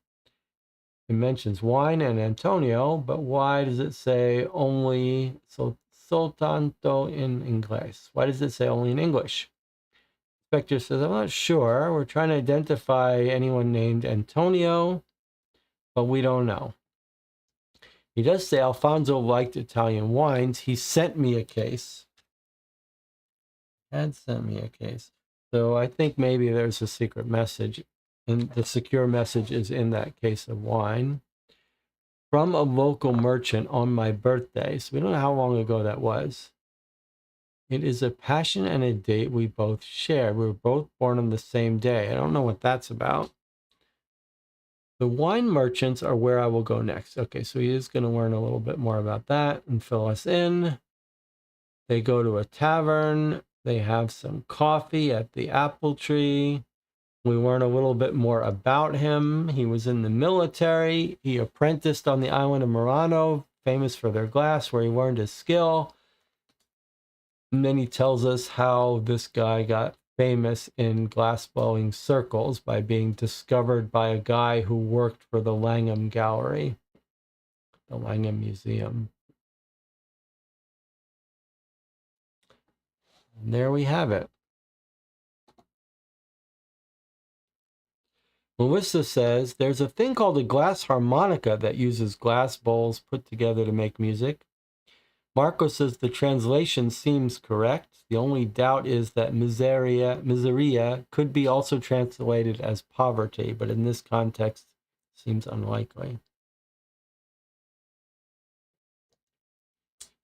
It mentions wine and Antonio, but why does it say only soltanto in English? Why does it say only in English? Spectre says, I'm not sure. We're trying to identify anyone named Antonio, but we don't know. He does say Alfonso liked Italian wines. He sent me a case. Had sent me a case. So I think maybe there's a secret message, and the secure message is in that case of wine from a local merchant on my birthday. So we don't know how long ago that was. It is a passion and a date we both share. We were both born on the same day. I don't know what that's about. The wine merchants are where I will go next. Okay, so he is going to learn a little bit more about that and fill us in. They go to a tavern. They have some coffee at the apple tree. We learn a little bit more about him. He was in the military. He apprenticed on the island of Murano, famous for their glass, where he learned his skill. And then he tells us how this guy got famous in glassblowing circles by being discovered by a guy who worked for the Langham Gallery, the Langham Museum. And there we have it. Melissa says, there's a thing called a glass harmonica that uses glass bowls put together to make music. Marco says the translation seems correct. The only doubt is that miseria could be also translated as poverty, but in this context, seems unlikely.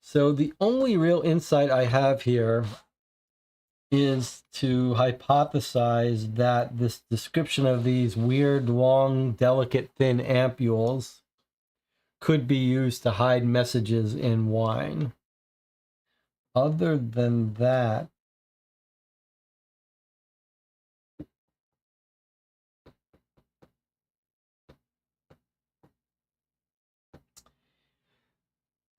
So the only real insight I have here is to hypothesize that this description of these weird, long, delicate, thin ampules could be used to hide messages in wine. Other than that,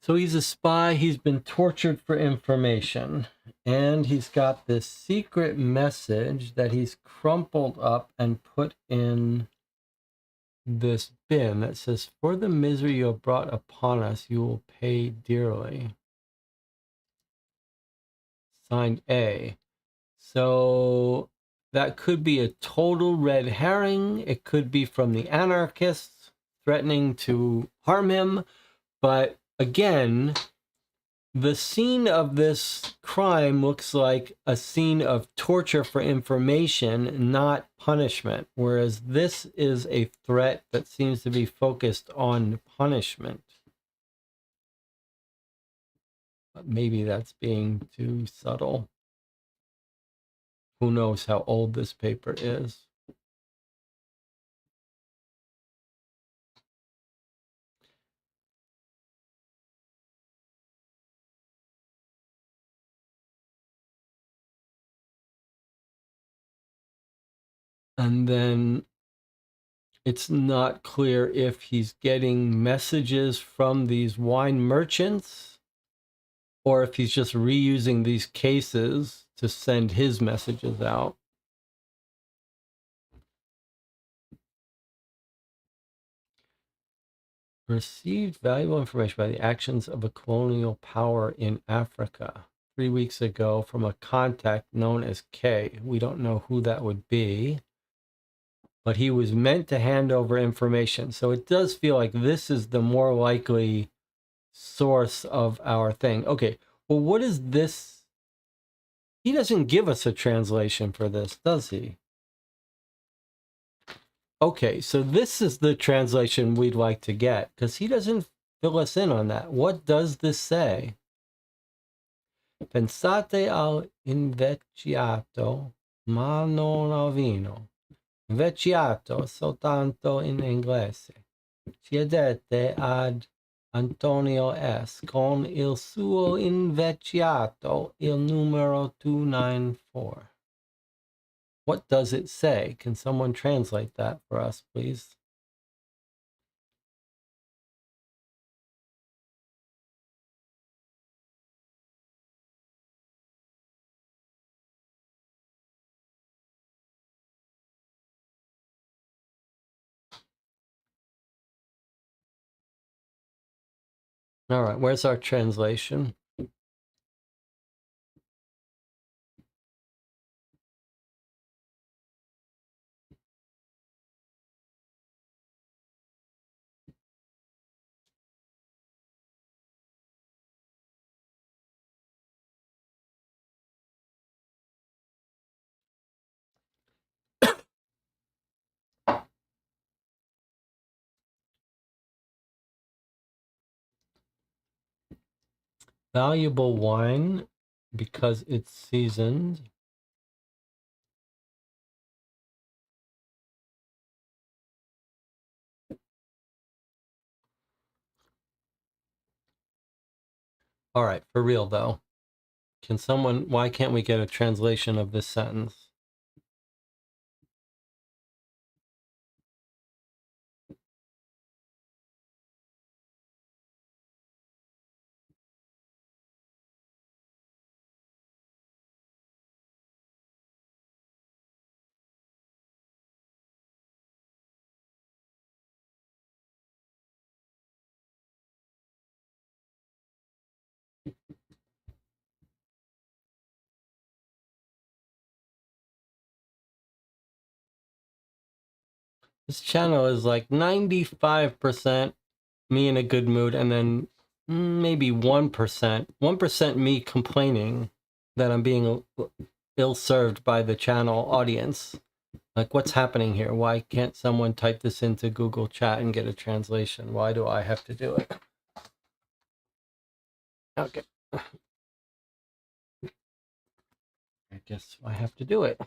so he's a spy, he's been tortured for information, and he's got this secret message that he's crumpled up and put in this bin that says, for the misery you have brought upon us, you will pay dearly. signed A. So that could be a total red herring. It could be from the anarchists threatening to harm him. But again, the scene of this crime looks like a scene of torture for information, not punishment, whereas this is a threat that seems to be focused on punishment. But maybe that's being too subtle. Who knows how old this paper is? And then it's not clear if he's getting messages from these wine merchants or if he's just reusing these cases to send his messages out. Received valuable information by the actions of a colonial power in Africa 3 weeks ago from a contact known as K. We don't know who that would be, but he was meant to hand over information. So it does feel like this is the more likely source of our thing. Okay, well, what is this? He doesn't give us a translation for this, does he? Okay, so this is the translation we'd like to get, because he doesn't fill us in on that. What does this say? Pensate al invecchiato, ma non al vino. Invecchiato soltanto in inglese. Chiedete ad Antonio S. con il suo invecchiato il numero 294. What does it say? Can someone translate that for us, please? All right, where's our translation? Valuable wine because it's seasoned. All right, for real though. Can someone, why can't we get a translation of this sentence? This channel is like 95% me in a good mood, and then maybe 1% me complaining that I'm being ill-served by the channel audience. Like, what's happening here? Why can't someone type this into Google Chat and get a translation? Why do I have to do it? Okay. I guess I have to do it.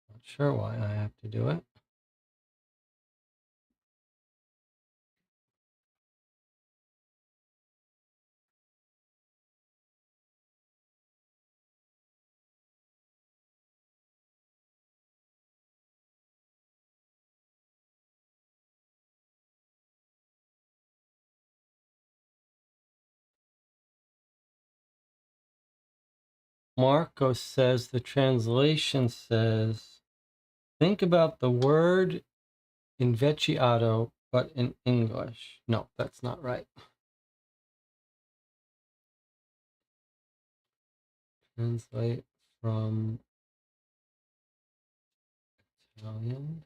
Not sure why I have to do it. Marco says the translation says, think about the word invecchiato but in English. No, that's not right. Translate from Italian.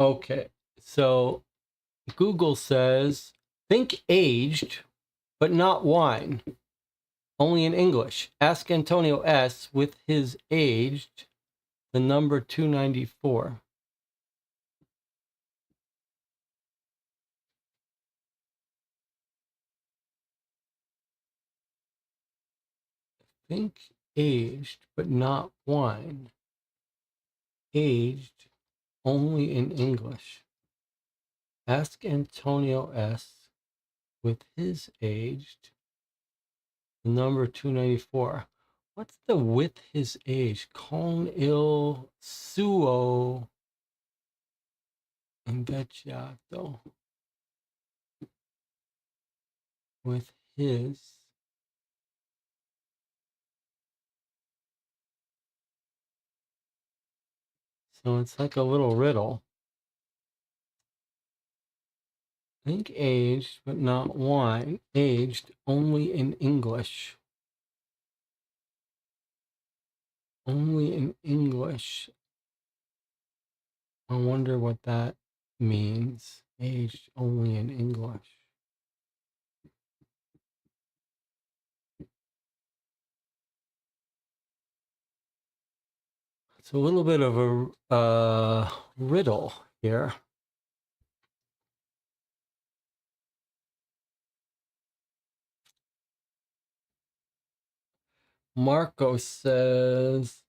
Okay, so Google says think aged, but not wine. Only in English. Ask Antonio S. with his aged, the number 294. Think aged, but not wine. Aged only in English. Ask Antonio S. with his aged, the number 294. What's the with his age? Con il suo invecchiato. With his. So it's like a little riddle. Think aged, but not wine. Aged only in English. Only in English. I wonder what that means. Aged only in English. It's a little bit of a riddle here. Marco says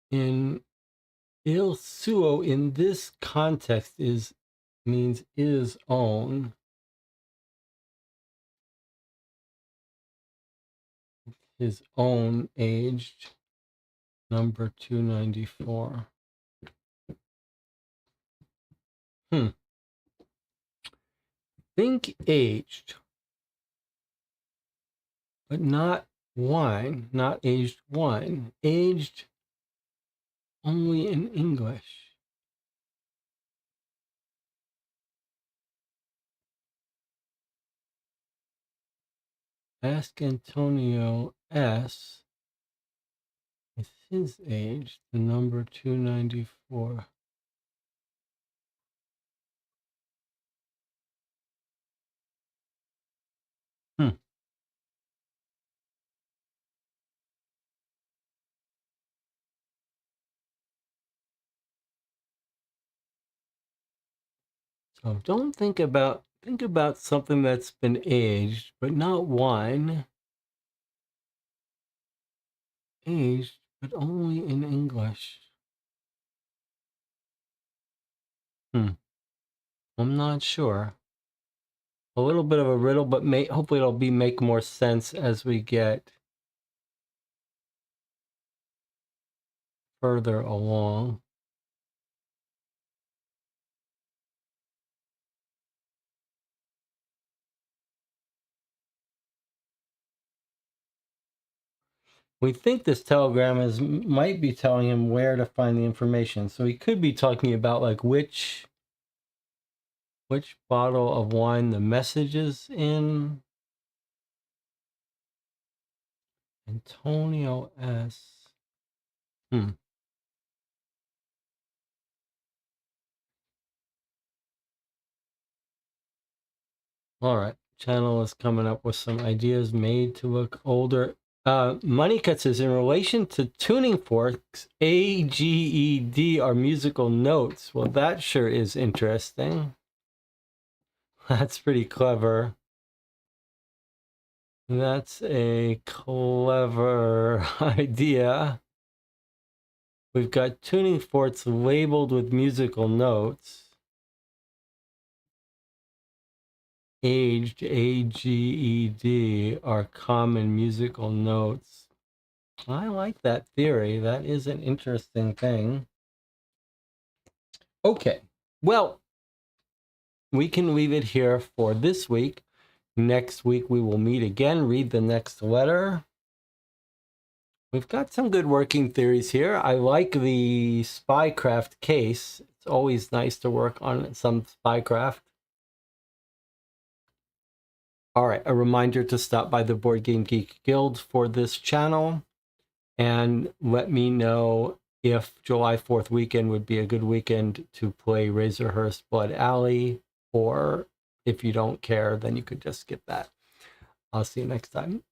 in il suo in this context is means is own. His own aged, number 294. Think aged, but not wine, not aged wine. Aged only in English. Ask Antonio S. with his age, the number 294. So don't think about something that's been aged, but not wine. Aged, but only in English. I'm not sure. A little bit of a riddle, but hopefully it'll make more sense as we get further along. We think this telegram might be telling him where to find the information. So he could be talking about like which bottle of wine the message is in. Antonio S. All right. Channel is coming up with some ideas made to look older. Money Cuts is in relation to tuning forks, A, G, E, D are musical notes. Well, that sure is interesting. That's pretty clever. That's a clever idea. We've got tuning forks labeled with musical notes. Aged, A-G-E-D, are common musical notes. I like that theory. That is an interesting thing. Okay, well, we can leave it here for this week. Next week we will meet again, read the next letter. We've got some good working theories here. I like the spycraft case. It's always nice to work on some spycraft. All right, a reminder to stop by the Board Game Geek Guild for this channel and let me know if July 4th weekend would be a good weekend to play Razorhurst Blood Alley, or if you don't care, then you could just skip that. I'll see you next time.